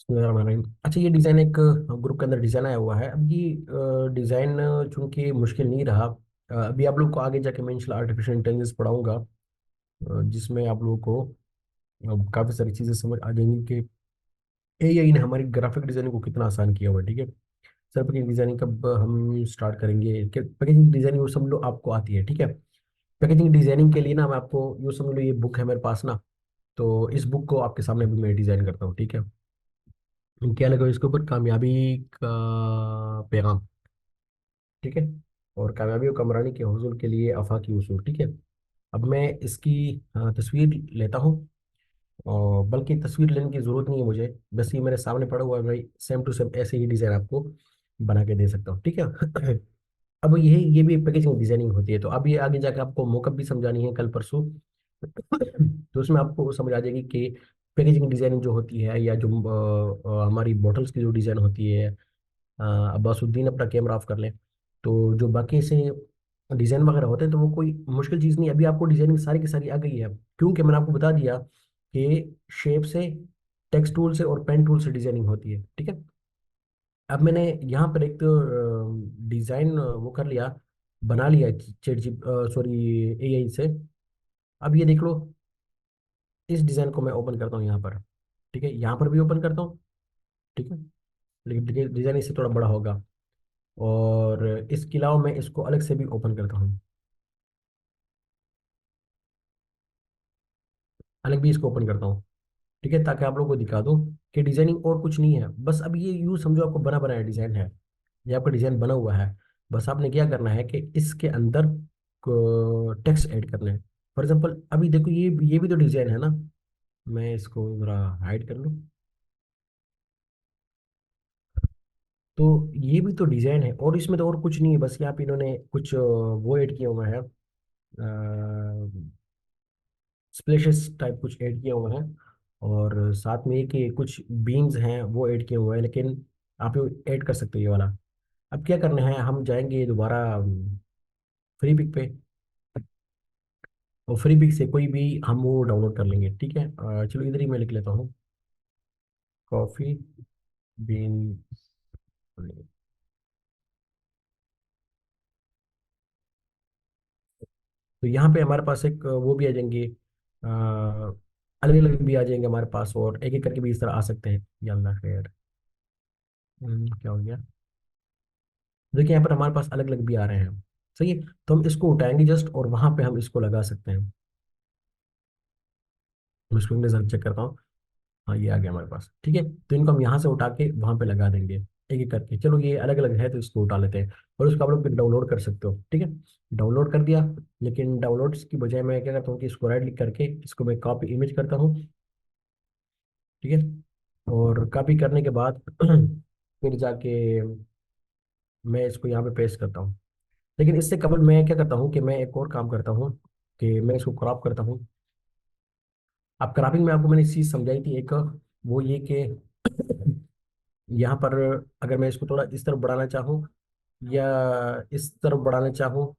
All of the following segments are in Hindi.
बिस्मिल्लाहिर्रहमानिर्रहीम। अच्छा, ये डिज़ाइन एक ग्रुप के अंदर डिज़ाइन आया हुआ है। अब ये डिज़ाइन चूंकि मुश्किल नहीं रहा। अभी आप लोग को आगे जाके मैं इंशाल्लाह आर्टिफिशियल इंटेलिजेंस पढ़ाऊंगा, जिसमें आप लोगों को काफ़ी सारी चीज़ें समझ आ जाएंगी कि एआई ने हमारी ग्राफिक डिज़ाइनिंग को कितना आसान किया हुआ है। ठीक है सर, पैकेजिंग डिज़ाइनिंग कब हम स्टार्ट करेंगे? पैकेजिंग डिज़ाइनिंग वो समझ लो आपको आती है। ठीक है, पैकेजिंग डिज़ाइनिंग के लिए ना मैं आपको यूँ समझ लो, ये बुक है मेरे पास ना, तो इस बुक को आपके सामने भी मैं डिज़ाइन करता हूँ। ठीक है, क्या लगा इसके ऊपर? कामयाबी का पैगाम। ठीक है, और कामयाबी और कमरानी के हुसूल के लिए आफाकी उसूल। ठीक है, अब मैं इसकी तस्वीर लेता हूँ, और बल्कि तस्वीर लेने की ज़रूरत नहीं है मुझे, बस ये मेरे सामने पड़ा हुआ है भाई, सेम टू सेम ऐसे ही डिज़ाइन आपको बना के दे सकता हूँ। ठीक है अब ये भी पैकेजिंग डिजाइनिंग होती है, तो अब ये आगे जाके आपको मोकअप भी समझानी है कल परसों तो उसमें आपको समझ आ जाएगी कि पैकेजिंग डिजाइनिंग जो होती है, या जो हमारी बॉटल्स की जो डिजाइन होती है। अब्बासुद्दीन अपना कैमरा ऑफ कर लें। तो जो बाकी से डिजाइन वगैरह होते हैं, तो वो कोई मुश्किल चीज़ नहीं है। अभी आपको डिजाइनिंग सारी की सारी आ गई है, क्योंकि मैंने आपको बता दिया कि शेप से, टेक्स्ट टूल से और पेन टूल से डिजाइनिंग होती है। ठीक है, अब मैंने यहाँ पर एक डिजाइन वो कर लिया, बना लिया चेट जी, सॉरी, एआई से। अब ये देख लो, इस डिजाइन को मैं ओपन करता हूँ यहाँ पर। ठीक है, यहाँ पर भी ओपन करता हूँ। ठीक है, लेकिन डिजाइन इससे थोड़ा बड़ा होगा, और इसके अलावा मैं इसको अलग से भी ओपन करता हूँ, अलग भी इसको ओपन करता हूँ। ठीक है, ताकि आप लोगों को दिखा दूँ कि डिजाइनिंग और कुछ नहीं है, बस अब ये यूँ समझो आपको बना बनाया डिजाइन है। ये आपका डिजाइन बना हुआ है, बस आपने क्या करना है कि इसके अंदर टेक्स्ट ऐड करना है। फॉर एग्जाम्पल अभी देखो, ये भी तो डिजाइन है ना। मैं इसको जरा हाइड कर लूँ, तो ये भी तो डिजाइन है, और इसमें तो और कुछ नहीं है, बस यहाँ पे इन्होंने कुछ वो ऐड किया हुआ है, स्प्लैशेस टाइप कुछ ऐड किया हुआ है, और साथ में कि कुछ बीम्स हैं वो ऐड किए हुए हैं, लेकिन आप ऐड कर सकते हो ये वाला। अब क्या करना है, हम जाएंगे दोबारा फ्री पिक पे, और फ्री पिक से कोई भी हम वो डाउनलोड कर लेंगे। ठीक है, चलो इधर ही मैं लिख लेता हूँ, कॉफ़ी बीन। तो यहाँ पे हमारे पास एक वो भी आ जाएंगे, अलग अलग भी आ जाएंगे हमारे पास, और एक एक करके भी इस तरह आ सकते हैं। या अल्लाह खैर, क्या हो गया? देखिए यहाँ पर हमारे पास अलग अलग भी आ रहे हैं। सही है, तो हम इसको उठाएंगे जस्ट, और वहां पे हम इसको लगा सकते हैं। मैं इसको नजर चेक करता हूँ। हाँ, ये आ गया हमारे पास। ठीक है, तो इनको हम यहाँ से उठा के वहां पे लगा देंगे एक एक करके। चलो ये अलग अलग है, तो इसको उठा लेते हैं, और उसको आप लोग फिर डाउनलोड कर सकते हो। ठीक है, डाउनलोड कर दिया, लेकिन डाउनलोड की बजाय मैं क्या करता हूँ कि इसको राइट क्लिक करके इसको मैं कॉपी इमेज करता हूँ। ठीक है, और कॉपी करने के बाद फिर जाके मैं इसको यहाँ पे पेस्ट करता हूँ। लेकिन इससे कबल मैं क्या करता हूँ कि मैं एक और काम करता हूँ, कि मैं इसको क्रॉप करता हूँ। अब क्रॉपिंग में आपको मैंने चीज़ समझाई थी एक, वो ये कि यहाँ पर अगर मैं इसको थोड़ा इस तरफ बढ़ाना चाहूँ, या इस तरफ बढ़ाना चाहूँ।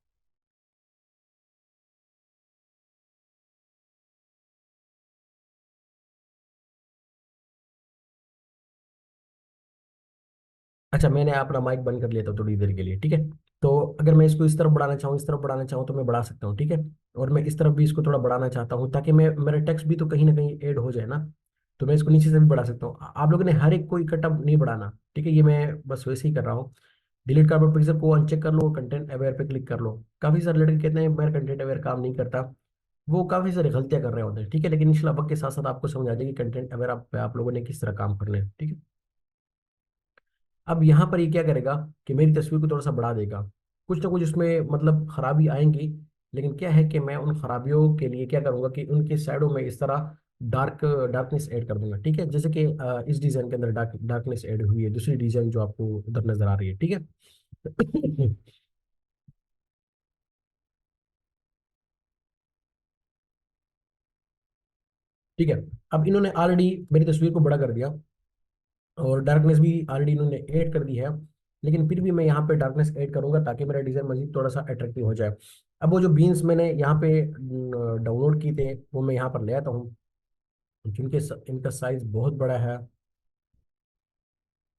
अच्छा, मैंने अपना माइक बंद कर लिया था थोड़ी देर के लिए। ठीक है, तो अगर मैं इसको इस तरफ बढ़ाना चाहूँ, इस तरफ बढ़ाना चाहूँ, तो मैं बढ़ा सकता हूँ। ठीक है, और मैं इस तरफ भी इसको थोड़ा बढ़ाना चाहता हूँ, ताकि मैं मेरा टेक्स्ट भी तो कहीं ना कहीं ऐड हो जाए ना। तो मैं इसको नीचे से भी बढ़ा सकता हूँ। आप लोगों ने हर एक को इकट्ठा नहीं बढ़ाना। ठीक है, ये मैं बस वैसे ही कर रहा हूँ। डिलीट कार्बन पिक्चर को अनचेक कर लो, कंटेंट अवेयर पे क्लिक कर लो। काफी सारे लड़के कहते हैं मेरा कंटेंट अवेयर काम नहीं करता, वो काफी सारी गलतियां कर रहे होते हैं। ठीक है, लेकिन इंशाल्लाह वक्त के साथ साथ आपको समझ आ जाएगी कंटेंट अवेयर आप लोगों ने किस तरह काम करना है। ठीक है, अब यहाँ पर ये क्या करेगा कि मेरी तस्वीर को थोड़ा सा बढ़ा देगा। कुछ ना कुछ उसमें मतलब खराबी आएंगी, लेकिन क्या है कि मैं उन खराबियों के लिए क्या करूंगा कि उनके साइडों में इस तरह डार्कनेस ऐड कर दूंगा। ठीक है, जैसे कि इस डिजाइन के अंदर डार्कनेस ऐड हुई है, दूसरी डिजाइन जो आपको उधर नजर आ रही है। ठीक है ठीक है, अब इन्होंने ऑलरेडी मेरी तस्वीर को बड़ा कर दिया, और डार्कनेस भी ऑलरेडी इन्होंने ऐड कर दी है, लेकिन फिर भी मैं यहाँ पे डार्कनेस ऐड करूंगा ताकि मेरा डिजाइन मजीद थोड़ा सा अट्रैक्टिव हो जाए। अब वो जो बीन्स मैंने यहाँ पे डाउनलोड किए थे, वो मैं यहाँ पर ले आता हूँ, क्योंकि इनका साइज बहुत बड़ा है।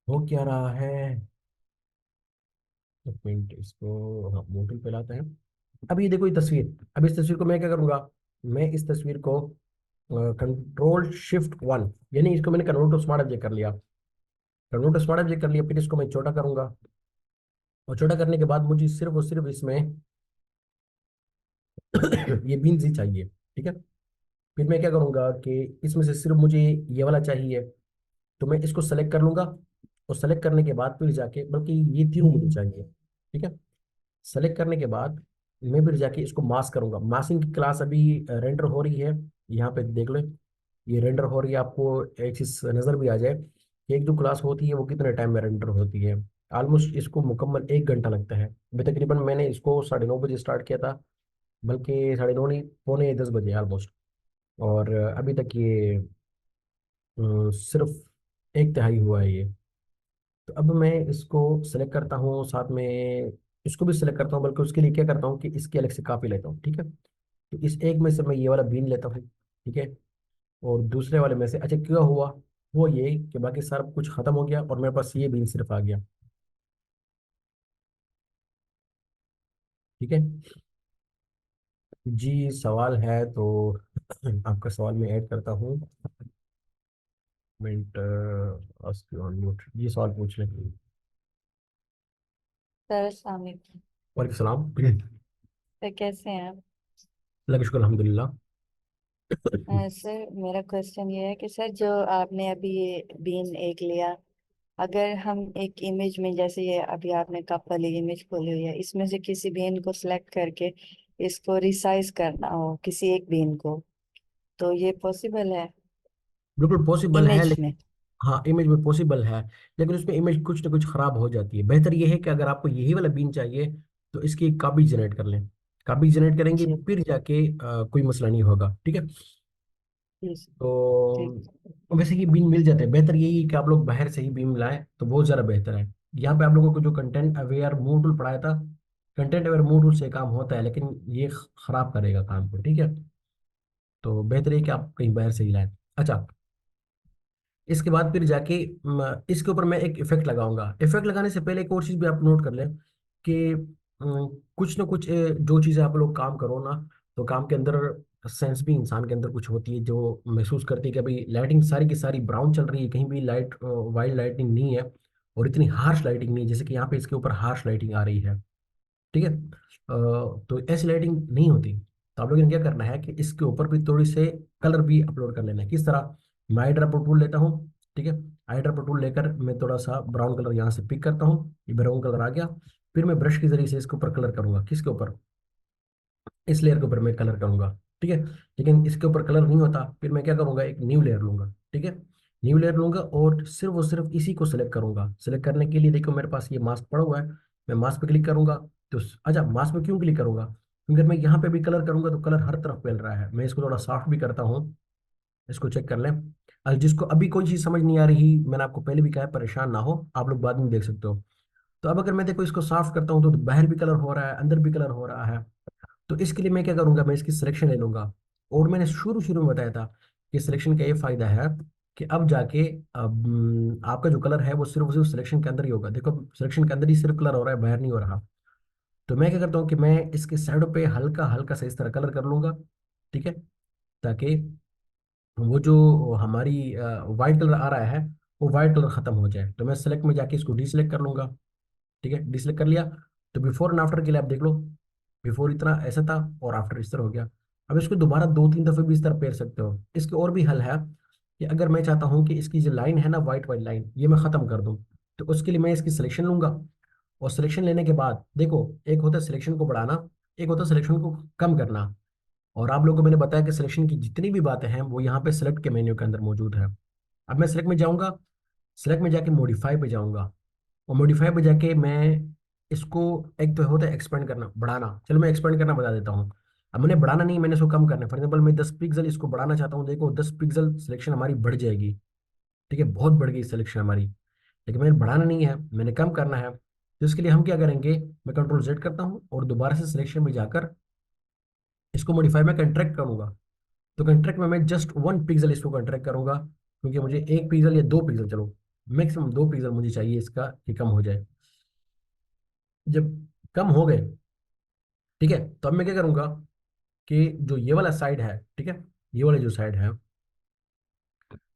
हो क्या रहा है? एक मिनट, इसको हाँ मोटल पे लाते हैं। अब ये देखो ये तस्वीर। अब इस तस्वीर को मैं क्या करूंगा? मैं इस तस्वीर को कंट्रोल Shift 1, यानी इसको मैंने कन्वर्ट टू स्मार्ट ऑब्जेक्ट कर लिया। कन्वर्ट टू स्मार्ट ऑब्जेक्ट कर लिया, फिर इसको मैं छोटा करूंगा। और छोटा करने के बाद मुझे सिर्फ और सिर्फ इसमें ये बीन्स ही चाहिए। ठीक है। फिर मैं क्या करूंगा कि इसमें से सिर्फ मुझे ये वाला चाहिए, तो मैं इसको सेलेक्ट कर लूंगा। और सेलेक्ट करने के बाद फिर जाके, बल्कि ये तीनों मुझे चाहिए। ठीक है। सेलेक्ट करने के बाद मैं फिर जाके इसको मास्क करूंगा। मास्किंग की क्लास अभी रेंडर हो रही है। यहाँ पे देख लो, ये रेंडर हो रही है। आपको एक चीज नजर भी आ जाए कि एक जो क्लास होती है वो कितने टाइम में रेंडर होती है। ऑलमोस्ट इसको मुकम्मल 1 घंटा लगता है। अभी तकरीबन मैंने इसको 9:30 बजे स्टार्ट किया था, बल्कि 9:30 नहीं, पौने 10 बजे ऑलमोस्ट। और अभी तक ये सिर्फ एक तिहाई हुआ है ये। तो अब मैं इसको सेलेक्ट करता हूँ, साथ में इसको भी सिलेक्ट करता हूँ, बल्कि उसके लिए क्या करता हूँ कि इसकी अलग से कॉपी लेता हूँ। ठीक है। तो इस एक में से मैं ये वाला बीन लेता हूँ। ठीक है। और दूसरे वाले में से, अच्छा क्या हुआ, वो ये कि बाकी सारा कुछ खत्म हो गया और मेरे पास ये बीन सिर्फ आ गया। ठीक है जी। सवाल है तो आपका सवाल मैं ऐड करता हूँ। Minute, ask you on mute, ये सवाल पूछ लें। सर अस्सलाम वालेकुम। वालेकुम सलाम। सर कैसे हैं आप? अल्लाह का शुक्र, अल्हम्दुलिल्लाह। सर मेरा क्वेश्चन ये है कि सर जो आपने अभी ये बीन एक लिया, अगर हम एक इमेज में, जैसे ये अभी आपने कप वाली इमेज खोली हुई है, इसमें से किसी बीन को सिलेक्ट करके इसको रिसाइज करना हो किसी एक बीन को, तो ये पॉसिबल है बिल्कुल पॉसिबल है, इमेज लेकिन में? हाँ इमेज में पॉसिबल है। लेकिन उसमें इमेज कुछ ना कुछ खराब हो जाती है। बेहतर ये है कि अगर आपको यही वाला बीन चाहिए तो इसकी एक कॉपी जनरेट कर लें। कॉपी जनरेट करेंगे जी। फिर जाके कोई मसला नहीं होगा। ठीक है। जी। ठीक। तो वैसे ये बीन मिल जाते हैं। बेहतर यही है कि आप लोग बाहर से ही बीन लाएं तो बहुत ज़्यादा बेहतर है। यहाँ पे आप लोगों को जो कंटेंट अवेयर मूव टूल पढ़ाया था, कंटेंट अवेयर मूव टूल से काम होता है, लेकिन ये खराब करेगा काम को। ठीक है। तो बेहतर है कि आप कहीं बाहर से ही लाएं। अच्छा, इसके बाद फिर जाके इसके ऊपर मैं एक इफेक्ट लगाऊंगा। इफेक्ट लगाने से पहले एक और चीज भी आप नोट कर लें कि कुछ ना कुछ जो चीजें आप लोग काम करो ना, तो काम के अंदर सेंस भी इंसान के अंदर कुछ होती है जो महसूस करती है कि अभी लाइटिंग सारी की सारी ब्राउन चल रही है, कहीं भी लाइट वाइल्ड लाइटिंग नहीं है और इतनी हार्श लाइटिंग नहीं है, जैसे कि यहाँ पे इसके ऊपर हार्श लाइटिंग आ रही है। ठीक है। तो ऐसी लाइटिंग नहीं होती। तो आप लोगों ने क्या करना है कि इसके ऊपर भी थोड़ी से कलर भी अपलोड कर लेना है। किस तरह? मैं आई ड्रॉपर टूल लेता हूँ। ठीक है। आई ड्रॉपर टूल लेकर मैं थोड़ा सा ब्राउन कलर यहाँ से पिक करता हूँ, ये ब्राउन कलर आ गया। फिर मैं ब्रश के जरिए से इसके ऊपर कलर करूंगा। किसके ऊपर? इस लेयर के ऊपर मैं कलर करूंगा। ठीक है। लेकिन इसके ऊपर कलर नहीं होता, फिर मैं क्या करूंगा, एक न्यू लेयर लूंगा। ठीक है। न्यू लेयर लूंगा और सिर्फ और सिर्फ इसी को सिलेक्ट करूंगा। सिलेक्ट करने के लिए देखो मेरे पास ये मास्क पड़ा हुआ है, मैं मास्क पे क्लिक करूंगा। तो अच्छा, मास्क पे क्यों क्लिक करूंगा? क्योंकि अगर मैं यहाँ पे भी कलर करूंगा तो कलर हर तरफ फैल रहा है। मैं इसको थोड़ा सॉफ्ट भी करता हूँ, इसको चेक कर लें। जिसको अभी कोई चीज़ समझ नहीं आ रही, मैंने आपको पहले भी कहा है, परेशान ना हो, आप लोग बाद में देख सकते हो। तो अब अगर मैं देखो इसको साफ करता हूँ तो बाहर भी कलर हो रहा है, अंदर भी कलर हो रहा है। तो इसके लिए मैं क्या करूंगा, मैं इसकी सिलेक्शन ले लूंगा। और मैंने शुरू शुरू में बताया था कि सिलेक्शन का ये फायदा है कि अब जाके अब आपका जो कलर है वो सिर्फ सिर्फ सिलेक्शन के अंदर ही होगा। देखो सिलेक्शन के अंदर ही सिर्फ कलर हो रहा है, बाहर नहीं हो रहा। तो मैं क्या करता हूँ कि मैं इसके साइडों पे हल्का हल्का सा इस तरह कलर कर लूंगा। ठीक है। ताकि वो जो हमारी वाइट कलर आ रहा है वो वाइट कलर खत्म हो जाए। तो मैं सेलेक्ट में जाके इसको डीसेलेक्ट कर लूंगा। ठीक है, डिसलाइक कर लिया। तो बिफोर एंड आफ्टर के लिए आप देख लो, बिफोर इतना ऐसा था और आफ्टर इस तरह हो गया। अब इसको दोबारा 2-3 दफे भी इस तरह फेर सकते हो। इसके और भी हल है कि अगर मैं चाहता हूँ कि इसकी जो लाइन है ना, वाइट वाइट लाइन, ये मैं खत्म कर दूँ, तो उसके लिए मैं इसकी सिलेक्शन लूंगा। और सिलेक्शन लेने के बाद देखो, एक होता है सिलेक्शन को बढ़ाना, एक होता है सिलेक्शन को कम करना। और आप लोगों को मैंने बताया कि सिलेक्शन की जितनी भी बातें हैं वो यहाँ पे सिलेक्ट के मेन्यू के अंदर मौजूद है। अब मैं सिलेक्ट में जाऊंगा, सिलेक्ट में जाके मॉडिफाई पे जाऊंगा। और मॉडिफाई पे जाके मैं इसको, एक तो होता है एक्सपेंड करना, बढ़ाना, चलो मैं एक्सपेंड करना बता देता हूँ। अब मैंने बढ़ाना नहीं, मैंने इसको कम करना है। फॉर एग्जाम्पल मैं 10 पिक्सल इसको बढ़ाना चाहता हूँ, देखो 10 पिक्सल सिलेक्शन हमारी बढ़ जाएगी। ठीक है, बहुत बढ़ गई सिलेक्शन हमारी। लेकिन मैंने बढ़ाना नहीं है, मैंने कम करना है। तो इसके लिए हम क्या करेंगे, मैं कंट्रोल Z करता हूँ और दोबारा से सिलेक्शन में जाकर इसको मॉडिफाई में कंट्रैक्ट करूंगा। तो कंट्रैक्ट में मैं जस्ट 1 पिक्सल इसको कंट्रैक्ट करूंगा, क्योंकि मुझे 1 पिक्सल या 2 पिक्सल, चलो मैक्सिमम 2 पिक्सल मुझे चाहिए इसका कि कम हो जाए। जब कम हो गए, ठीक है, तो अब मैं क्या करूंगा कि जो ये वाला साइड है, ठीक है, ये वाला जो साइड है,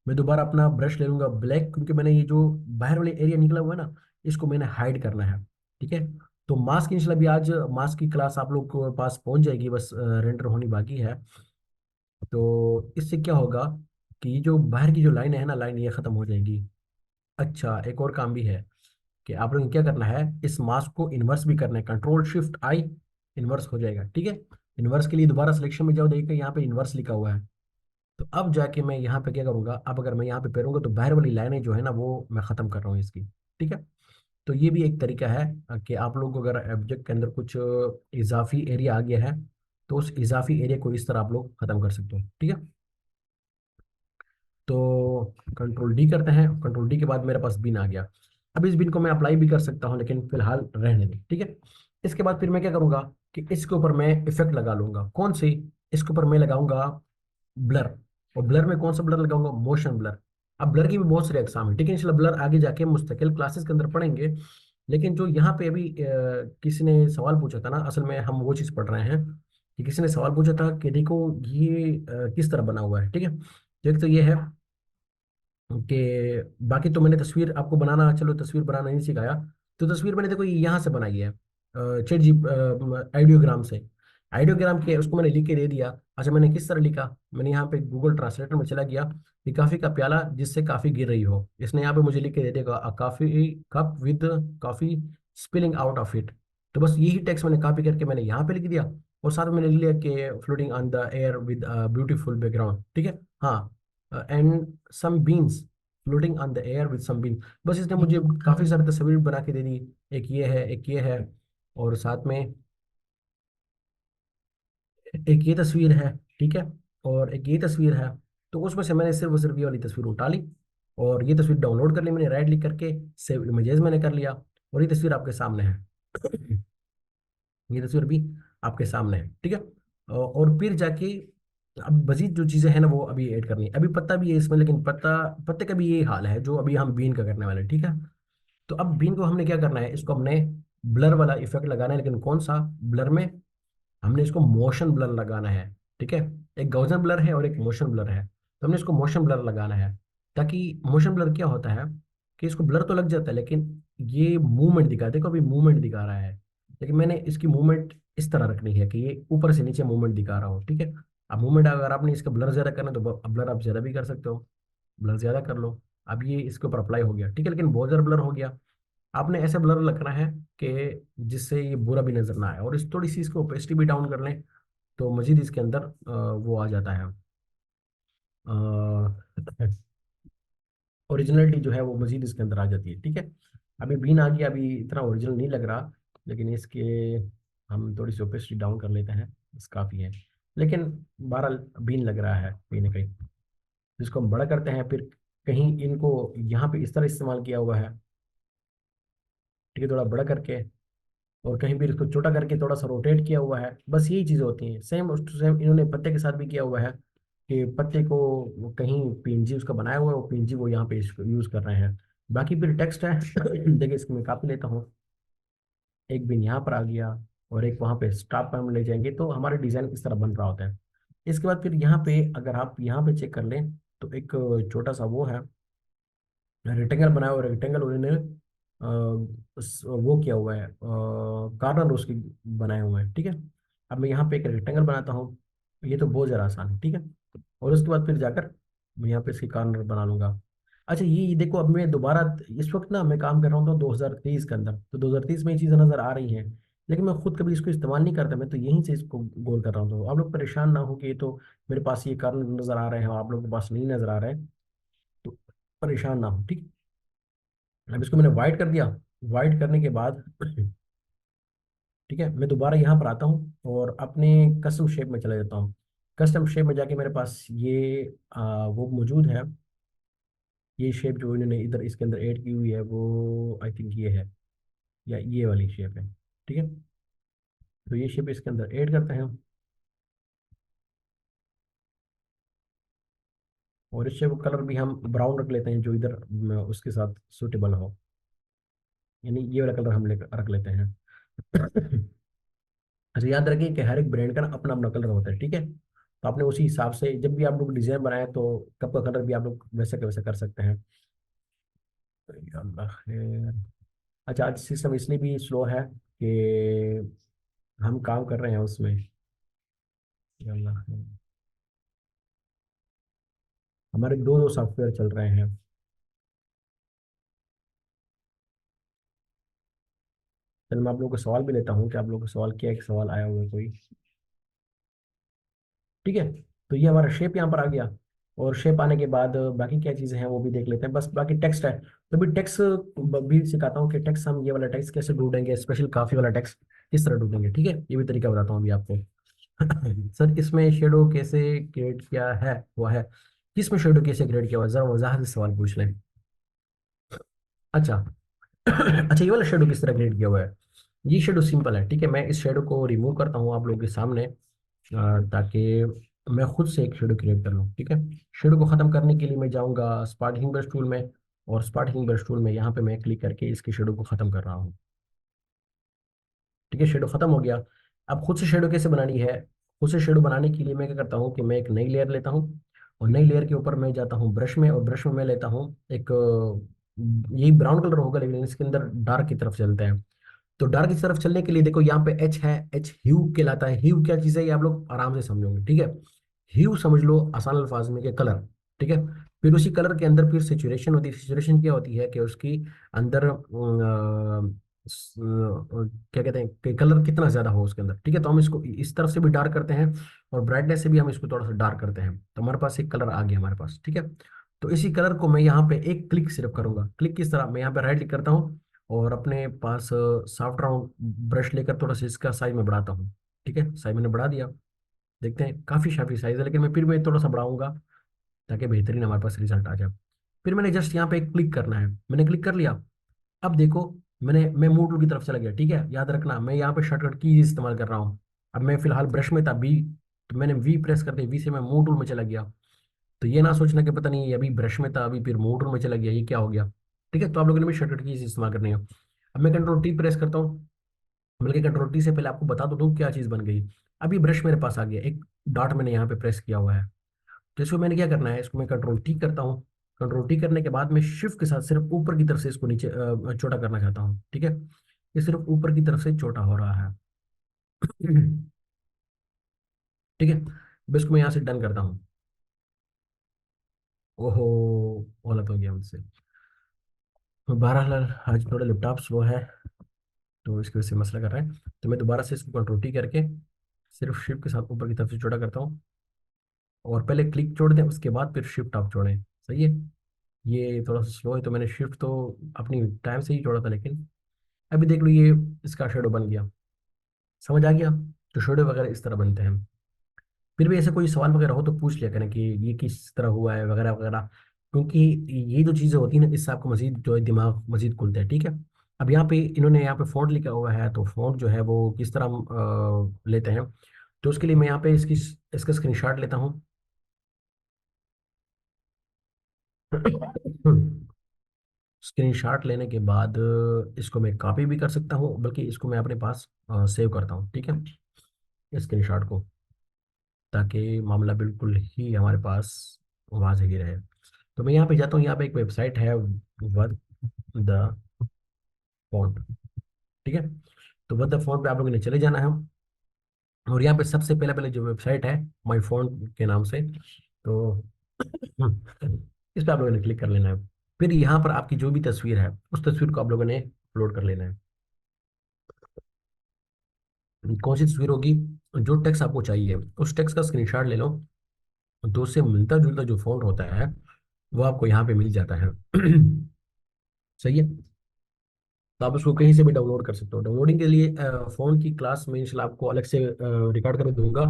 मैं दोबारा अपना ब्रश ले लूंगा ब्लैक, क्योंकि मैंने ये जो बाहर वाले एरिया निकला हुआ है ना, इसको मैंने हाइड करना है। ठीक है, तो मास्क इंशाल्लाह भी आज मास्क की क्लास आप लोग को पास पहुंच जाएगी, बस रेंडर होनी बाकी है। तो इससे क्या होगा कि ये जो बाहर की जो लाइन है ना, लाइन ये खत्म हो जाएगी। अच्छा, एक और काम भी है कि आप लोगों को क्या करना है, इस मास्क को इन्वर्स भी करना है, कंट्रोल शिफ्ट आई, इन्वर्स हो जाएगा। ठीक है, इन्वर्स के लिए दोबारा सिलेक्शन में जाओ, देखिए यहाँ पे इन्वर्स लिखा हुआ है। तो अब जाके मैं यहाँ पे क्या करूंगा, अब अगर मैं यहाँ पे पेरूंगा तो बाहर वाली लाइनें जो है ना वो मैं खत्म कर रहा हूँ इसकी। ठीक है, तो ये भी एक तरीका है कि आप लोग को अगर ऑब्जेक्ट के अंदर कुछ इजाफी एरिया आ गया है तो उस इजाफी एरिया को इस तरह आप लोग खत्म कर सकते हो। ठीक है, तो कंट्रोल डी करते हैं, कंट्रोल डी के बाद मेरे पास बिन आ गया। अब इस बिन को मैं अप्लाई भी कर सकता हूँ, लेकिन फिलहाल रहने दें। ठीक है, इसके बाद फिर मैं क्या करूंगा कि इसके ऊपर मैं इफेक्ट लगा लूंगा। कौन सी? इसके ऊपर मैं लगाऊंगा ब्लर। और ब्लर में कौन सा ब्लर लगाऊंगा? Motion blur. अब ब्लर की भी बहुत सारे अकसाम है, ठीक है, इसलिए ब्लर आगे जाके मुस्तकिल क्लासेस के अंदर पढ़ेंगे। लेकिन जो यहाँ पे अभी किसी ने सवाल पूछा था ना, असल में हम वो चीज़ पढ़ रहे हैं कि किसी ने सवाल पूछा था कि देखो ये किस तरह बना हुआ है। ठीक है, तो एक तो ये है कि बाकी तो मैंने तस्वीर आपको बनाना, चलो तस्वीर बनाना नहीं सिखाया। तो तस्वीर मैंने देखो यहाँ से बनाई है, चेट जी आइडियोग्राम से। आइडियोग्राम के उसको मैंने लिख के दे दिया। अच्छा, मैंने किस तरह लिखा? मैंने यहाँ पे गूगल ट्रांसलेटर में चला गया कि काफ़ी का प्याला जिससे काफ़ी गिर रही हो, इसने यहाँ पे मुझे लिख के दे देगा काफ़ी cup with coffee spilling out of it. तो बस यही टेक्स्ट मैंने कॉपी करके मैंने यहाँ पे लिख दिया, और साथ में मैंने लिख लिया कि floating on the air with beautiful background. ठीक है, हाँ, and some beans floating on the air with some bean. बस इसने मुझे काफी सारी तस्वीर बना के दे दी। एक ये है, एक ये है, और साथ में एक ये तस्वीर है। ठीक है, और एक ये तस्वीर है। तो उसमें से मैंने सिर्फ और सिर्फ ये वाली तस्वीर उठा ली, और ये तस्वीर डाउनलोड कर ली मैंने, राइट क्लिक करके सेव इमेजेस मैंने कर लिया, और ये तस्वीर आपके सामने है। ये तस्वीर भी आपके सामने है। ठीक है, और फिर जाके अब मजीद जो चीजें हैं ना वो अभी ऐड करनी है। अभी पत्ता भी है इसमें, लेकिन पत्ते का भी ये हाल है जो अभी हम बीन का करने वाले हैं। ठीक है, तो अब बीन को हमने क्या करना है, इसको हमने ब्लर वाला इफेक्ट लगाना है, लेकिन कौन सा ब्लर में? हमने इसको मोशन ब्लर लगाना है। ठीक है, एक गॉसियन ब्लर है और एक मोशन ब्लर है, तो हमने इसको मोशन ब्लर लगाना है। ताकि मोशन ब्लर क्या होता है कि इसको ब्लर तो लग जाता है, लेकिन ये मूवमेंट दिखा, देखो अभी मूवमेंट दिखा रहा है, लेकिन मैंने इसकी मूवमेंट इस तरह रखनी है कि ये ऊपर से नीचे मूवमेंट दिखा रहा हो। ठीक है, अब मूवमेंट अगर आपने इसका ब्लर ज्यादा करना है तो ब्लर आप ज्यादा भी कर सकते हो, ब्लर ज्यादा कर लो। अब ये इसके ऊपर अप्लाई हो गया। ठीक है, लेकिन बहुत ज्यादा ब्लर हो गया। आपने ऐसे ब्लर रखना है कि जिससे ये बुरा भी नजर ना आए, और इस थोड़ी सी इसको ओपेसिटी भी डाउन कर लें, तो मजीद इसके अंदर वो आ जाता है, ओरिजिनलिटी जो है वो मजीद इसके अंदर आ जाती है। ठीक है, अभी बीन आ गया, अभी इतना ओरिजिनल नहीं लग रहा, लेकिन इसके हम थोड़ी सी ओपेसिटी डाउन कर लेते हैं, बस काफ़ी है। लेकिन बहरहाल बीन लग रहा है कहीं ना कहीं। जिसको हम बड़ा करते हैं, फिर कहीं इनको यहाँ पे इस तरह इस्तेमाल किया हुआ है। ठीक है, थोड़ा बड़ा करके, और कहीं भी इसको छोटा करके थोड़ा सा रोटेट किया हुआ है। बस यही चीज़ें होती हैं। सेम सेम इन्होंने पत्ते के साथ भी किया हुआ है कि पत्ते को वो कहीं पीएनजी उसका बनाया हुआ है, वो पीएनजी वो यहाँ पे यूज़ कर रहे हैं। बाकी फिर टेक्स्ट है देखिए इसको मैं कापी लेता हूँ, एक बिन यहाँ पर आ गया, और एक वहाँ पे स्टॉप पर हम ले जाएंगे, तो हमारे डिज़ाइन इस तरह बन रहा होता है। इसके बाद फिर यहाँ पे अगर आप यहाँ पे चेक कर लें तो एक छोटा सा वो है, रेक्टेंगल बनाया हुआ रेक्टेंगल उन्होंने वो किया हुआ है, कार्नर उसकी बनाए हुए हैं। ठीक है, अब मैं यहाँ पे एक रेक्टेंगल बनाता हूँ, ये तो बहुत ज़्यादा आसान है। ठीक है, और उसके बाद फिर जाकर मैं यहाँ पे इसकी कार्नर बना लूंगा। अच्छा, ये देखो, अब मैं दोबारा इस वक्त ना मैं काम कर रहा हूँ तो 2023 के अंदर, तो 2023 में ये चीज़ें नज़र आ रही हैं, लेकिन मैं खुद कभी इसको इस्तेमाल नहीं करता, मैं तो यहीं से इसको गोल कर रहा हूँ। तो आप लोग परेशान ना हो कि ये तो मेरे पास ये कार्नर नज़र आ रहे हैं और आप लोगों के पास नहीं नज़र आ रहे हैं, तो परेशान ना हो। ठीक, अब इसको मैंने वाइट कर दिया। वाइट करने के बाद ठीक है, मैं दोबारा यहाँ पर आता हूँ और अपने कस्टम शेप में चला जाता हूँ। कस्टम शेप में जाके मेरे पास ये वो मौजूद है। ये शेप जो इन्होंने इधर इसके अंदर ऐड की हुई है वो आई थिंक ये है, या ये वाली शेप है। ठीक है, तो ये शेप इसके अंदर ऐड करते हैं। और इस शेप का कलर भी हम ब्राउन रख लेते हैं, जो इधर उसके साथ सूटेबल हो, यानी ये वाला कलर हम रख लेते हैं। अच्छा, याद रखिए कि हर एक ब्रांड का ना अपना अपना कलर होता है, ठीक है। तो आपने उसी हिसाब से जब भी आप लोग डिजाइन बनाए तो कप का कलर भी आप लोग वैसे का वैसे कर सकते हैं। या अल्लाह खैर। अच्छा, आज सिस्टम इसलिए भी स्लो है कि हम काम कर रहे हैं उसमें। या अल्लाह खैर। हमारे दो दो सॉफ्टवेयर चल रहे हैं। चल मैं आप लोगों को सवाल भी लेता हूँ कि आप लोगों को सवाल, क्या एक सवाल आया हुआ है कोई। ठीक है। तो ये हमारा शेप यहाँ पर आ गया। और शेप आने के बाद बाकी क्या चीज़ें हैं वो भी देख लेते हैं, बस बाकी टेक्स्ट है। तो भी टेक्स्ट भी सिखाता हूँ कि टेक्स्ट, हम ये वाला टेक्स्ट कैसे ढूंढेंगे, स्पेशल काफी वाला टेक्स्ट किस तरह ढूंढेंगे, ठीक है। ये भी तरीका बताता हूँ अभी आपको। सर इसमें शेडो कैसे क्रिएट किया है, हुआ है, किसमें शेडो कैसे क्रिएट किया हुआ है, जरा वजाहत से सवाल पूछ लें। अच्छा। अच्छा, ये वाला शेडो किस तरह क्रिएट किया हुआ है। ये शेडो सिंपल है, ठीक है। मैं इस शेडो को रिमूव करता हूँ आप लोगों के सामने, ताकि मैं खुद से एक शेडो क्रिएट कर लूँ, ठीक है। शेडो को खत्म करने के लिए मैं जाऊंगा स्पार्कलिंग ब्रश टूल में, और स्पार्कलिंग ब्रश टूल में यहाँ पे मैं क्लिक करके इसके शेडो को खत्म कर रहा हूँ। ठीक है, शेडो खत्म हो गया। अब खुद से शेडो कैसे बनानी है। खुद से शेडो बनाने के लिए मैं क्या करता हूँ कि मैं एक नई लेयर लेता हूँ, और नई लेयर के ऊपर मैं जाता हूँ ब्रश में, और ब्रश में मैं लेता हूँ एक यही ब्राउन कलर होगा, लेकिन इसके अंदर डार्क की तरफ चलते हैं। तो डार्क की तरफ चलने के लिए देखो यहाँ पे एच है, एच ह्यू कहलाता है। ह्यू क्या चीज़ है ये आप लोग आराम से समझोगे, ठीक है। ह्यू समझ लो आसान अल्फाज में, के कलर, ठीक है। फिर उसी कलर के अंदर फिर सिचुएशन होती है। सिचुएशन क्या होती है कि उसकी अंदर क्या कहते हैं कि कलर कितना ज्यादा हो उसके अंदर, ठीक है। तो हम इसको इस तरफ से भी डार्क करते हैं, और ब्राइटनेस से भी हम इसको थोड़ा सा डार्क करते हैं। तो हमारे पास एक कलर आ गया हमारे पास, ठीक है। तो इसी कलर को मैं यहाँ पे एक क्लिक सिर्फ करूंगा। क्लिक किस तरह, मैं यहाँ पे राइट क्लिक करता हूँ, और अपने पास सॉफ्ट राउंड ब्रश लेकर थोड़ा सा इसका साइज में बढ़ाता हूँ, ठीक है। साइज मैंने बढ़ा दिया। देखते हैं काफी शाफी साइज है, लेकिन मैं फिर भी थोड़ा सा बढ़ाऊंगा ताकि बेहतरीन हमारे पास रिजल्ट आ जाए। फिर मैंने जस्ट यहाँ पे क्लिक करना है, मैंने क्लिक कर लिया। अब देखो, मैं मूव टूल की तरफ चला गया, ठीक है। याद रखना मैं यहाँ पे शॉर्टकट की इस्तेमाल कर रहा हूँ। अब मैं फिलहाल ब्रश में था बी, तो मैंने वी प्रेस करके वी से मैं मूव टूल में चला गया। तो ये ना सोचना कि पता नहीं ये अभी ब्रश में था अभी फिर मूव टूल में चला गया, ये क्या हो गया। ठीक है, तो आप लोगों ने भी शॉर्टकट की इस्तेमाल करनी है। अब मैं कंट्रोल टी प्रेस करता हूँ, बल्कि कंट्रोल टी से पहले आपको बता तो दूं क्या चीज़ बन गई। अभी ब्रश मेरे पास आ गया, एक डॉट मैंने यहाँ पे प्रेस किया हुआ है। तो इसको मैंने क्या करना है, इसको मैं कंट्रोल टी करता हूँ। कंट्रोल टी करने के बाद मैं शिफ्ट के साथ सिर्फ ऊपर की तरफ से इसको नीचे छोटा करना चाहता हूँ, ठीक है। ये सिर्फ ऊपर की तरफ से छोटा हो रहा है। ठीक है, अब इसको मैं यहाँ से डन करता हूँ। ओहो, गलत हो गया मुझसे। तो बहरहाल आज थोड़ा लैपटॉप स्लो है, तो इसकी वजह से मसला कर रहा है। तो मैं दोबारा से इसको कंट्रोल टी करके सिर्फ शिफ्ट के साथ ऊपर की तरफ से छोटा करता हूँ। और पहले क्लिक छोड़ दें, उसके बाद फिर शिफ्ट आप छोड़ें। सही है। ये थोड़ा सा स्लो है, तो मैंने शिफ्ट तो अपनी टाइम से ही छोड़ा था, लेकिन अभी देख लो ये इसका शेडो बन गया। समझ आ गया। तो शेडो वगैरह इस तरह बनते हैं। फिर भी ऐसे कोई सवाल वगैरह हो तो पूछ लिया करें कि ये किस तरह हुआ है वगैरह वगैरह, क्योंकि ये जो चीज़ें होती हैं ना, इससे आपको मजीद जो है दिमाग मजीद खुलता है, ठीक है। अब यहाँ पे इन्होंने यहाँ पे फ़ॉन्ट लिखा हुआ है, तो फ़ॉन्ट जो है वो किस तरह हम लेते हैं। तो उसके लिए मैं यहाँ पे इसका स्क्रीनशॉट लेता हूँ। स्क्रीनशॉट लेने के बाद इसको मैं कॉपी भी कर सकता हूँ, बल्कि इसको मैं अपने पास सेव करता हूँ, ठीक है, स्क्रीनशॉट को, ताकि मामला बिल्कुल ही हमारे पास वाज़ेह ही रहे। तो मैं यहाँ पे जाता हूँ, यहाँ पे एक वेबसाइट है, वर्ड द फॉन्ट, ठीक है। तो वर्ड द फॉन्ट पे आप लोगों ने चले जाना है, और यहाँ पे सबसे पहले पहले जो वेबसाइट है माई फॉन्ट के नाम से, तो इस पर आप लोगों ने क्लिक कर लेना है। फिर यहाँ पर आपकी जो भी तस्वीर है उस तस्वीर को आप लोगों ने अपलोड कर लेना है। कौन सी तस्वीर होगी, जो टेक्स्ट आपको चाहिए उस टेक्स्ट का स्क्रीनशॉट ले लो। तो उससे मिलता जुलता जो फॉन्ट होता है वो आपको यहाँ पे मिल जाता है। सही है। तो आप उसको कहीं से भी डाउनलोड कर सकते हो। डाउनलोडिंग के लिए फ़ोन की क्लास में इंशाल्लाह आपको अलग से रिकॉर्ड कर दूंगा,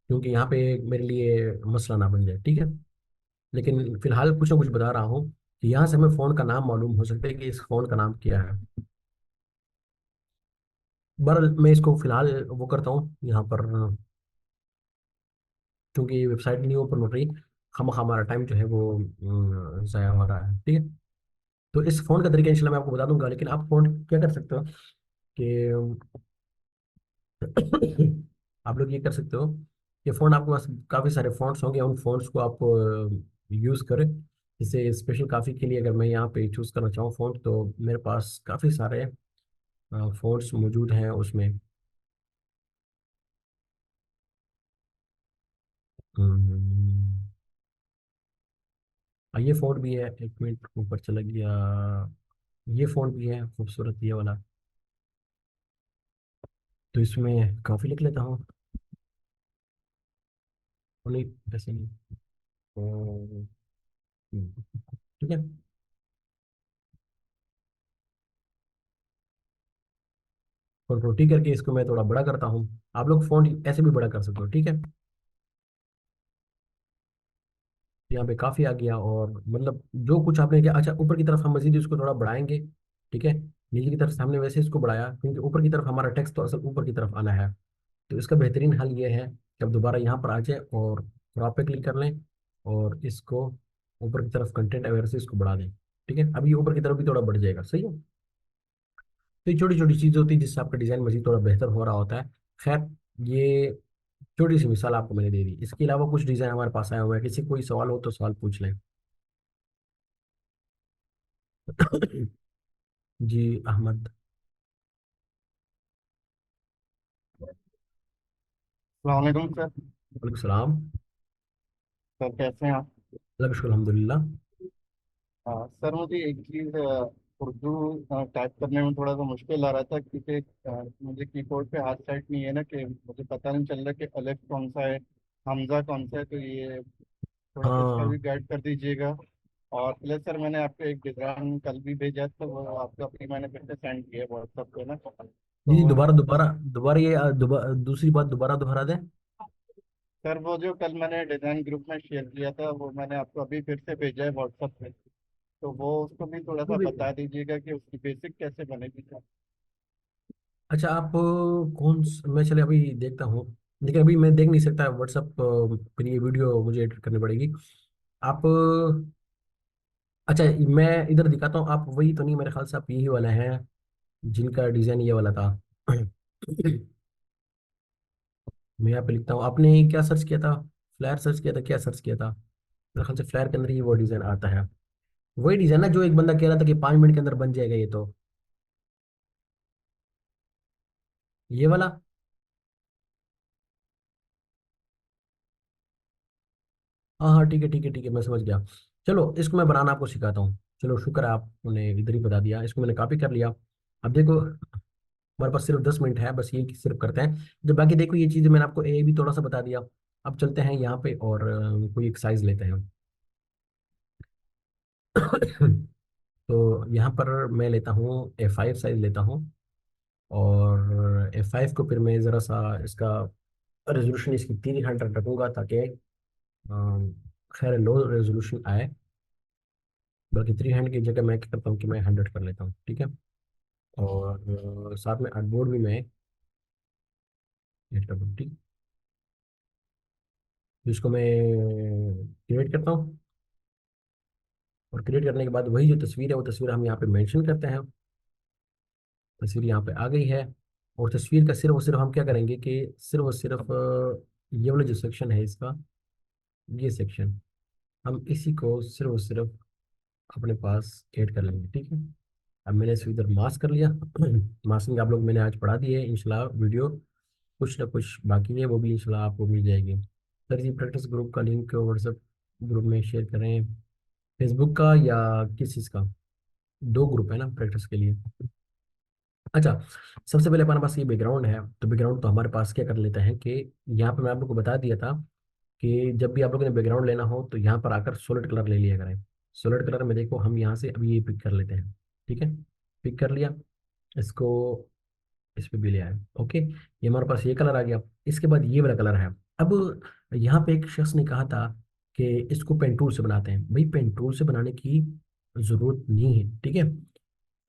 क्योंकि यहाँ पे मेरे लिए मसला ना बन जाए, ठीक है। लेकिन फिलहाल कुछ ना कुछ बता रहा हूँ कि यहाँ से हमें फ़ोन का नाम मालूम हो सकता है कि इस फ़ोन का नाम क्या है। बहरहाल मैं इसको फिलहाल वो करता हूँ यहाँ पर, क्योंकि ये वेबसाइट नहीं ओपन हो रही। खामखा हमारा टाइम जो है वो ज़ाया हो रहा है। ठीक है। तो इस फ़ोन का तरीका इंशाल्लाह मैं आपको बता दूंगा, लेकिन आप फ़ोन क्या कर सकते हो कि आप लोग ये कर सकते हो कि फ़ोन आपके पास काफ़ी सारे फ़ॉन्ट्स होंगे, उन फ़ॉन्ट्स को आप यूज़ करें। जैसे स्पेशल काफ़ी के लिए अगर मैं यहाँ पे चूज़ करना चाहूँ फ़ॉन्ट, तो मेरे पास काफ़ी सारे फ़ॉन्ट्स मौजूद हैं उसमें। हम्म, ये फ़ॉन्ट भी है, एक मिनट ऊपर चला गया। ये फ़ॉन्ट भी है खूबसूरत ये वाला। तो इसमें काफ़ी लिख लेता हूँ। नहीं वैसे नहीं। तो, ठीक है। कंट्रोल टी करके इसको मैं थोड़ा बड़ा करता हूँ। आप लोग फ़ॉन्ट ऐसे भी बड़ा कर सकते हो। ठीक है। यहाँ पे काफी आ गया, और मतलब जो कुछ आपने किया। अच्छा, ऊपर की तरफ हम मजीद इसको थोड़ा बढ़ाएंगे। ठीक है। नीचे की तरफ से हमने वैसे इसको बढ़ाया, क्योंकि ऊपर की तरफ हमारा टेक्स्ट तो असल ऊपर की तरफ आना है। तो इसका बेहतरीन हल ये है कि अब दोबारा यहाँ पर आ जाए और क्रॉप पे क्लिक कर लें, और इसको ऊपर की तरफ कंटेंट अवेयर से इसको बढ़ा दें। ठीक है। अब ये ऊपर की तरफ भी थोड़ा बढ़ जाएगा। सही है। तो ये छोटी छोटी चीज़ होती है जिससे आपका डिज़ाइन मजीद थोड़ा बेहतर हो रहा होता है। खैर, ये छोटी सी मिसाल आपको मैंने दे दी। इसके अलावा कुछ डिज़ाइन हमारे पास आया हुआ है। किसी कोई सवाल हो तो सवाल पूछ लें। जी, अहमद। अलैक्म सर। वालेकुम सलाम। सर कैसे हैं आप? लग शुक्र अल्हम्दुलिल्लाह। सर मुझे एक चीज़ उर्दू टाइप करने में थोड़ा सा मुश्किल आ रहा था, क्योंकि मुझे कीबोर्ड पे हाथ साइड नहीं है ना, कि मुझे पता नहीं चल रहा कि अलिफ कौन सा है, हमजा कौन सा है। तो ये थोड़ा सा इसका भी हाँ गाइड कर दीजिएगा। और प्लस सर, मैंने आपको एक डिज़ाइन कल भी भेजा, तो वो आपको अभी मैंने फिर से सेंड किया व्हाट्सएप पे ना। जी जी, तो दोबारा दोबारा दोबारा ये दूसरी बात दोबारा दोहरा दें। सर, वो जो कल मैंने डिज़ाइन ग्रुप में शेयर किया था, वो मैंने आपको अभी फिर से भेजा है व्हाट्सएप पे। तो वो उसको भी थोड़ा सा बता दीजिएगा कि उसकी बेसिक कैसे बनेगी सर। अच्छा, आप मैं चले अभी देखता हूँ, लेकिन अभी मैं देख नहीं सकता व्हाट्सअप पर। ये वीडियो मुझे एडिट करनी पड़ेगी। आप अच्छा, मैं इधर दिखाता हूँ। आप वही तो नहीं, मेरे ख्याल से आप यही वाला है जिनका डिज़ाइन ये वाला था। मैं यहाँ पे लिखता हूँ। आपने क्या सर्च किया था? फ्लैर सर्च किया था? क्या सर्च किया था? मेरे ख्याल से फ्लैर के अंदर ही वो डिज़ाइन आता है। वही डिज़ाइन ना जो एक बंदा कह रहा था कि 5 मिनट के अंदर बन जाएगा ये तो, ये वाला। हाँ हाँ, ठीक है ठीक है ठीक है, मैं समझ गया। चलो, इसको मैं बनाना आपको सिखाता हूँ। चलो, शुक्र है आपने इधर ही बता दिया। इसको मैंने कॉपी कर लिया। अब देखो, हमारे पास सिर्फ 10 मिनट है, बस ये सिर्फ करते हैं। जब बाकी देखो, ये चीज़ मैंने आपको ए भी थोड़ा सा बता दिया। अब चलते हैं यहाँ पे और कोई एक साइज लेते हैं। तो यहाँ पर मैं लेता हूँ A5 साइज लेता हूँ। और A5 को फिर मैं ज़रा सा इसका रेजोल्यूशन इसकी 300 रखूंगा, ताकि खैर लो रेजोल्यूशन आए। बल्कि 300 की जगह मैं क्या करता हूँ कि मैं 100 कर लेता हूँ। ठीक है। और साथ में आर्टबोर्ड भी मैं ऐड करता हूँ। ठीक। जिसको मैं क्रिएट करता हूँ, और क्रिएट करने के बाद वही जो तस्वीर है वो तस्वीर हम यहाँ पे मेंशन करते हैं। तस्वीर यहाँ पे आ गई है। और तस्वीर का सिर्फ और सिर्फ हम क्या करेंगे कि सिर्फ और सिर्फ ये वाला जो सेक्शन है इसका, ये सेक्शन हम इसी को सिर्फ और सिर्फ अपने पास ऐड कर लेंगे। ठीक है। अब मैंने इसको इधर मास्क कर लिया। मास्किंग आप लोग मैंने आज पढ़ा दी है इंशाल्लाह। वीडियो कुछ ना कुछ बाकी है, वो भी इंशाल्लाह आपको मिल जाएगी। सर जी, प्रैक्टिस ग्रुप का लिंक व्हाट्सएप ग्रुप में शेयर करें, फेसबुक का या किस चीज़ का? दो ग्रुप है ना प्रैक्टिस के लिए। अच्छा, सबसे पहले हमारे पास ये बैकग्राउंड है, तो बैकग्राउंड तो हमारे पास क्या कर लेते हैं कि यहाँ पे मैं आप लोग को बता दिया था कि जब भी आप लोगों ने बैकग्राउंड लेना हो तो यहाँ पर आकर सॉलिड कलर ले लिया करें। सॉलिड कलर में देखो, हम यहाँ से अभी ये पिक कर लेते हैं। ठीक है। पिक कर लिया इसको, इस पे भी ले आए। ओके, ये हमारे पास ये कलर आ गया। इसके बाद ये वाला कलर है। अब यहाँ पे एक शख्स ने कहा था कि इसको पेन टूल से बनाते हैं। भाई, पेन टूल से बनाने की जरूरत नहीं है। ठीक है।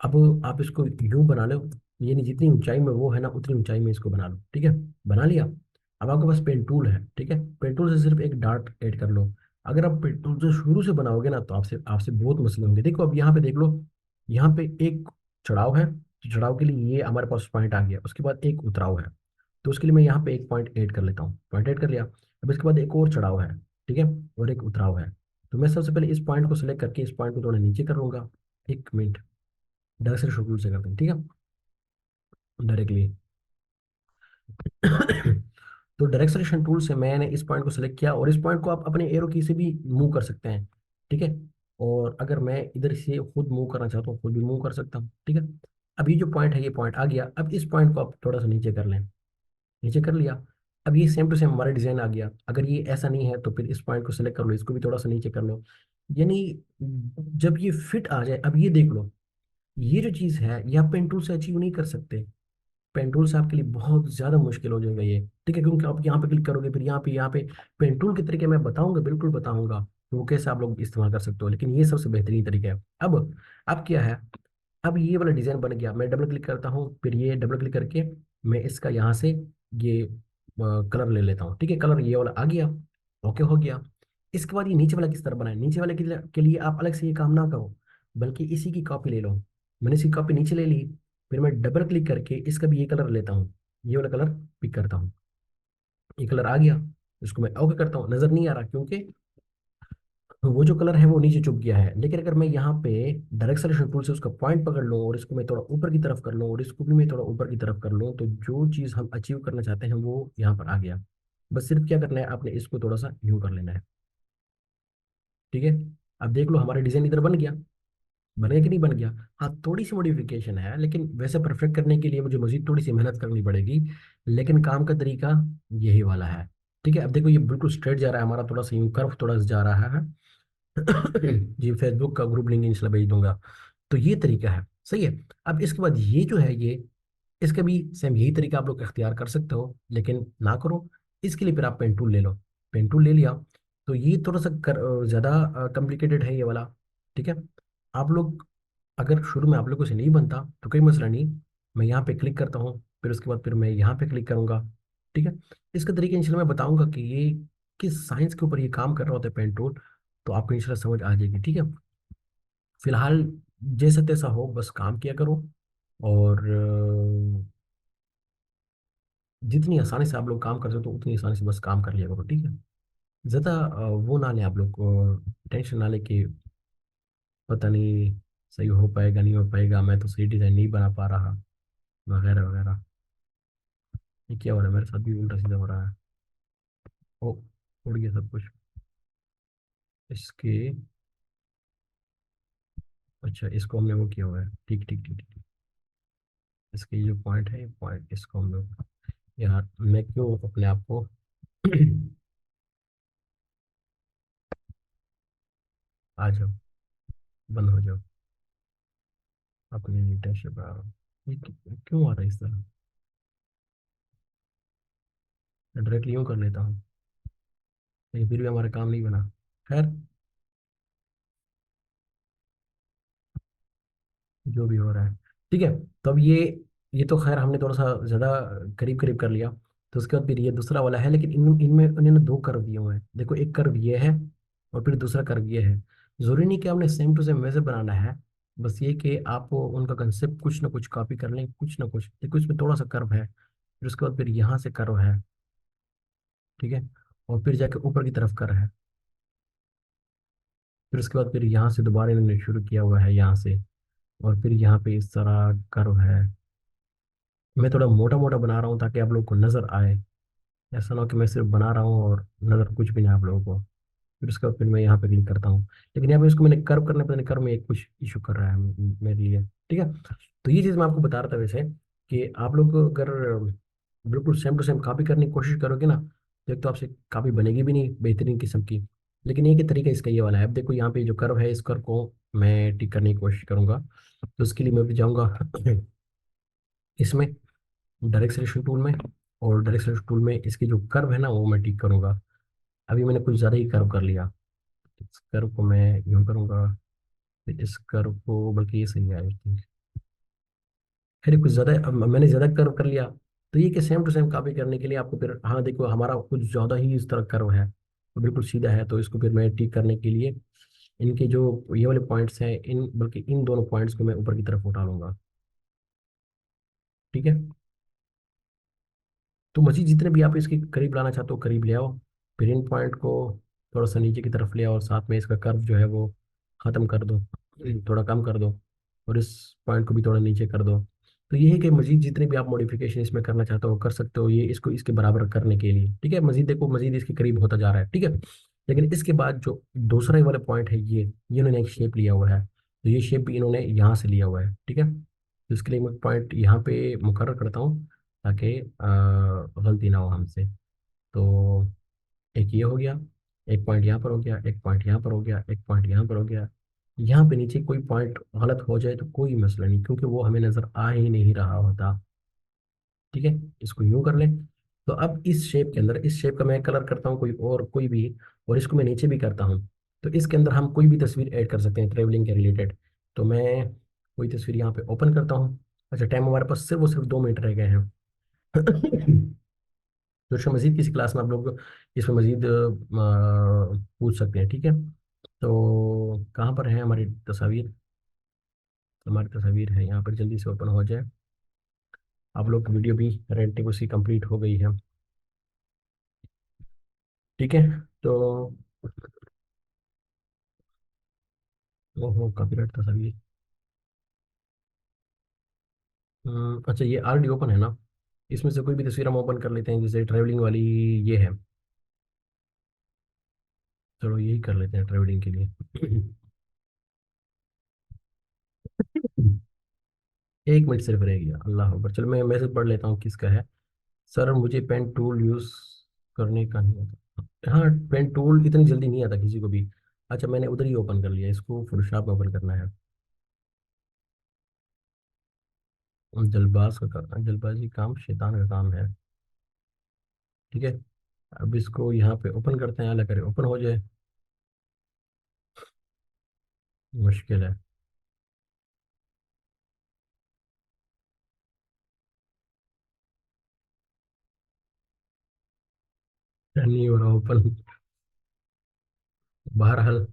अब आप इसको यूं बना लो, यानी जितनी ऊंचाई में वो है ना उतनी ऊंचाई में इसको बना लो। ठीक है। बना लिया। अब आपके पास पेन टूल है। ठीक है। पेन टूल से सिर्फ एक डार्ट ऐड कर लो। अगर आप पेट्रोल जो शुरू से बनाओगे ना तो आपसे आपसे बहुत मसले होंगे। देखो अब यहाँ पे देख लो, यहाँ पे एक चढ़ाव है, तो चढ़ाव के लिए ये हमारे पास पॉइंट आ गया, उसके बाद एक उतराव है, तो उसके लिए मैं यहाँ पे एक पॉइंट ऐड कर लेता हूँ, पॉइंट ऐड कर लिया। अब इसके बाद एक और चढ़ाव है, ठीक है, और एक उतराव है। तो मैं सबसे पहले इस पॉइंट को सिलेक्ट करके इस पॉइंट को थोड़ा नीचे कर लूंगा। एक मिनट, डायरेक्ट शेड्यूल से करते हैं, ठीक है, डायरेक्टली। तो डायरेक्ट सिलेक्शन टूल से मैंने इस पॉइंट को सिलेक्ट किया, और इस पॉइंट को आप अपने एरो की से भी मूव कर सकते हैं, ठीक है। और अगर मैं इधर से खुद मूव करना चाहता हूँ, खुद भी मूव कर सकता हूँ, ठीक है। अब ये जो पॉइंट है, ये पॉइंट आ गया। अब इस पॉइंट को आप थोड़ा सा नीचे कर लें, नीचे कर लिया। अब ये सेम टू सेम हमारा डिजाइन आ गया। अगर ये ऐसा नहीं है तो फिर इस पॉइंट को सिलेक्ट कर लो, इसको भी थोड़ा सा नीचे कर लो। यानी जब ये फिट आ जाए, अब ये देख लो, ये जो चीज़ है ये आप पेन टूल से अचीव नहीं कर सकते। पेंटूल से आपके लिए बहुत ज्यादा मुश्किल हो जाएगा ये, ठीक है, क्योंकि आप यहाँ पे क्लिक करोगे, फिर यहाँ पे पेंटूल के तरीके मैं बताऊंगा, बिल्कुल बताऊंगा कि वो कैसे आप लोग इस्तेमाल कर सकते हो, लेकिन ये सबसे बेहतरीन तरीका है। अब क्या है, अब ये वाला डिजाइन बन गया, मैं डबल क्लिक करता हूँ, फिर ये डबल क्लिक करके मैं इसका यहाँ से ये कलर ले लेता हूँ, ठीक है, कलर ये वाला आ गया, ओके हो गया। इसके बाद ये नीचे वाला किस तरह बनाए, नीचे वाले के लिए आप अलग से ये काम ना करो, बल्कि इसी की कॉपी ले लो। मैंने इसकी कॉपी नीचे ले ली, फिर मैं डबल क्लिक करके इसका भी ये कलर लेता हूँ, ये वाला कलर पिक करता हूँ, ये कलर आ गया। इसको मैं ओके करता हूँ, नजर नहीं आ रहा क्योंकि वो जो कलर है वो नीचे चुप गया है। लेकिन अगर मैं यहाँ पे डायरेक्ट सिलेक्शन टूल से उसका पॉइंट पकड़ लूँ और इसको मैं थोड़ा ऊपर की तरफ कर लूँ और इसको भी मैं थोड़ा ऊपर की तरफ कर लूँ, तो जो चीज़ हम अचीव करना चाहते हैं वो यहाँ पर आ गया। बस सिर्फ क्या करना है, आपने इसको थोड़ा सा यूं कर लेना है, ठीक है। अब देख लो हमारा डिजाइन इधर बन गया, बन गया कि नहीं बन गया। हाँ थोड़ी सी मॉडिफिकेशन है, लेकिन वैसे परफेक्ट करने के लिए मुझे मजीद थोड़ी सी मेहनत करनी पड़ेगी, लेकिन काम का तरीका यही वाला है, ठीक है। अब देखो ये बिल्कुल स्ट्रेट जा रहा है हमारा, थोड़ा सा यूं कर्व थोड़ा सा जा रहा है। जी फेसबुक का ग्रुप लिंक इंशाल्लाह भेज दूंगा। तो ये तरीका है, सही है। अब इसके बाद ये जो है ये, इसका भी सेम यही तरीका आप लोग इख्तियार कर सकते हो, लेकिन ना करो, इसके लिए फिर आप पेन टूल ले लो। पेन टूल ले लिया, तो ये थोड़ा सा ज़्यादा कॉम्प्लिकेटेड है ये वाला, ठीक है। आप लोग अगर शुरू में आप लोगों से नहीं बनता तो कोई मसला नहीं, मैं यहाँ पे क्लिक करता हूँ, फिर उसके बाद फिर मैं यहाँ पे क्लिक करूँगा, ठीक है। इसका तरीका इंशाल्लाह मैं बताऊंगा कि ये किस साइंस के ऊपर ये काम कर रहा होता है पेन टूल, तो आपको इंशाल्लाह समझ आ जाएगी, ठीक है। फिलहाल जैसा तैसा हो, बस काम किया करो, और जितनी आसानी से आप लोग काम कर सकते हो उतनी आसानी से बस काम कर लिया करो, ठीक है। ज़्यादा वो ना लें आप लोग को, टेंशन ना ले कि पता नहीं सही हो पाएगा नहीं हो पाएगा, मैं तो सही डिज़ाइन नहीं बना पा रहा, वगैरह वगैरह। ये क्या हो रहा है मेरे साथ, भी उल्टा सीधा हो रहा है। ओ, उड़ गया सब कुछ इसके। अच्छा इसको हमने वो किया हुआ है, ठीक ठीक ठीक ठीक। इसके ये जो पॉइंट है, पॉइंट इसको हम लोग, यार मैं क्यों अपने आप को आ जाओ, बंद हो जाओ, अपने लीडरशिप ये क्यों आ रहा है इस तरह, डायरेक्टली यूँ कर लेता हूँ, लेकिन फिर भी हमारा काम नहीं बना। खैर, जो भी हो रहा है, ठीक है। तो अब ये तो खैर हमने थोड़ा सा ज़्यादा करीब करीब कर लिया। तो उसके बाद फिर ये दूसरा वाला है, लेकिन इनमें इन्होंने दो कर्व दिए हुए हैं, देखो एक कर्व ये है और फिर दूसरा कर्व ये है। ज़रूरी नहीं कि हमने सेम टू सेम वैसे बनाना है, बस ये कि आप उनका कंसेप्ट कुछ ना कुछ कॉपी कर लें, कुछ ना कुछ। देखो इसमें थोड़ा सा कर्व है, फिर उसके बाद फिर यहाँ से कर्व है, ठीक है, और फिर जाके ऊपर की तरफ कर्व है, फिर उसके बाद फिर यहाँ से दोबारा इन्होंने शुरू किया हुआ है यहाँ से, और फिर यहाँ पे इस तरह कर्व है। मैं थोड़ा मोटा मोटा बना रहा हूँ ताकि आप लोगों को नजर आए, ऐसा ना हो कि मैं सिर्फ बना रहा हूँ और नजर कुछ भी नहीं आप लोगों को। फिर उसके बाद फिर मैं यहाँ पे क्लिक करता हूँ, लेकिन यहाँ पे इसको मैंने कर्व करने, पता नहीं कर्व में एक कुछ इशू कर रहा है मेरे लिए, ठीक है। तो ये चीज़ मैं आपको बता रहा था वैसे, कि आप लोग अगर बिल्कुल सेम टू सेम कॉपी करने की कोशिश करोगे ना, तो एक तो आपसे कॉपी बनेगी भी नहीं बेहतरीन किस्म की। लेकिन एक ही तरीका इसका ये वाला है। अब देखो यहाँ पे जो कर्व है, इस कर्व को मैं टिक करने की कोशिश करूंगा, तो उसके लिए मैं भी जाऊंगा इसमें डायरेक्ट सिलेक्शन टूल में, और डायरेक्ट सिलेक्शन टूल में इसकी जो कर्व है ना वो मैं टिक करूंगा। अभी मैंने कुछ ज़्यादा ही कर्व कर लिया, इस कर्व को मैं यूं करूंगा, फिर इस कर्व को, बल्कि ये सही है आई थिंक। फिर कुछ ज़्यादा, अब मैंने ज़्यादा कर्व कर लिया, तो ये कि सेम टू सेम कॉपी करने के लिए आपको फिर, हाँ देखो हमारा कुछ ज़्यादा ही इस तरह कर्व है, बिल्कुल सीधा है, तो इसको फिर मैं ठीक करने के लिए इनके जो ये वाले पॉइंट्स हैं, इन बल्कि इन दोनों पॉइंट्स को मैं ऊपर की तरफ उठा लूंगा। ठीक है। तो मजीद जितने भी आप इसके करीब लाना चाहते हो करीब ले आओ। फिर इन पॉइंट को थोड़ा सा नीचे की तरफ ले आओ, और साथ में इसका कर्व जो है वो ख़त्म कर दो, थोड़ा कम कर दो, और इस पॉइंट को भी थोड़ा नीचे कर दो। तो ये है कि मजीद जितने भी आप मॉडिफिकेशन इसमें करना चाहते हो कर सकते हो, ये इसको इसके बराबर करने के लिए। ठीक है, मजीद देखो मजीद इसके करीब होता जा रहा है। ठीक है, लेकिन इसके बाद जो दूसरा ये वाला पॉइंट है, ये इन्होंने एक शेप लिया हुआ है, तो ये शेप भी इन्होंने यहाँ से लिया हुआ है। ठीक है, तो इसके लिए मैं पॉइंट यहाँ पे मुकर्रर करता हूँ, ताकि गलती ना हो हमसे। तो एक ये हो गया, एक पॉइंट यहाँ पर हो गया, एक पॉइंट यहाँ पर हो गया, एक पॉइंट यहाँ पर हो गया। यहाँ पे नीचे कोई पॉइंट गलत हो जाए तो कोई मसला नहीं, क्योंकि वो हमें नज़र आ ही नहीं रहा होता। ठीक है, इसको यूं कर लें। तो अब इस शेप के अंदर, इस शेप का मैं कलर करता हूँ कोई और कोई भी, और इसको मैं नीचे भी करता हूँ। तो इसके अंदर हम कोई भी तस्वीर ऐड कर सकते हैं ट्रेवलिंग के रिलेटेड। तो मैं कोई तस्वीर यहाँ पे ओपन करता हूँ। अच्छा, टाइम हमारे पास सिर्फ और सिर्फ 2 मिनट रह गए हैं। तो इसमें मजीद किसी क्लास में आप लोग इसमें मजीद पूछ सकते हैं। ठीक है, तो कहाँ पर है हमारी तस्वीर? हमारी तस्वीर है यहाँ पर, जल्दी से ओपन हो जाए। आप लोग की वीडियो भी रेंटिंग उसकी कंप्लीट हो गई है। ठीक है, तो ओहो, कॉपीराइट तस्वीर। अच्छा, ये ऑलरेडी ओपन है ना? इसमें से कोई भी तस्वीर हम ओपन कर लेते हैं, जैसे ट्रैवलिंग वाली ये है। चलो यही कर लेते हैं ट्रैवलिंग के लिए। 1 मिनट सिर्फ रह गया, अल्लाह अकबर। चलो मैं मैसेज पढ़ लेता हूँ किसका है। सर मुझे पेन टूल यूज़ करने का नहीं आता। हाँ, पेन टूल इतनी जल्दी नहीं आता किसी को भी। अच्छा, मैंने उधर ही ओपन कर लिया, इसको फोटोशॉप में ओपन करना है। जल्दबाजी काम शैतान का काम है। ठीक है, अब इसको यहाँ पे ओपन करते हैं, अल्लाह करे ओपन हो जाए। मुश्किल है, नहीं हो रहा ओपन। बहरहाल,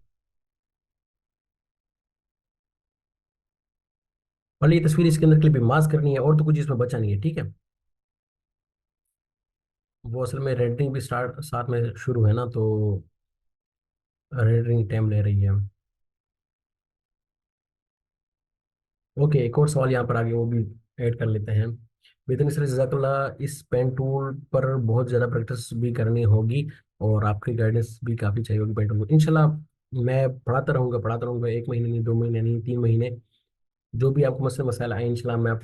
और ये तस्वीर इसके अंदर क्लिप मास्क करनी है, और तो कुछ इसमें बचा नहीं है। ठीक है, वो असल में रेंडरिंग भी स्टार्ट साथ में शुरू है ना, तो रेंडरिंग टाइम ले रही है। ओके, एक और सवाल यहाँ पर आगे, वो भी ऐड कर लेते हैं। बेतन सर जज़ाकल्लाह, इस पेन टूल पर बहुत ज़्यादा प्रैक्टिस भी करनी होगी, और आपकी गाइडेंस भी काफ़ी चाहिए होगी पेन टूल को। इंशाल्लाह मैं पढ़ाता रहूँगा, 1 महीने नहीं, 2 महीने नहीं, 3 महीने, जो भी आपको मसले मसाइल आए इंशाल्लाह मैं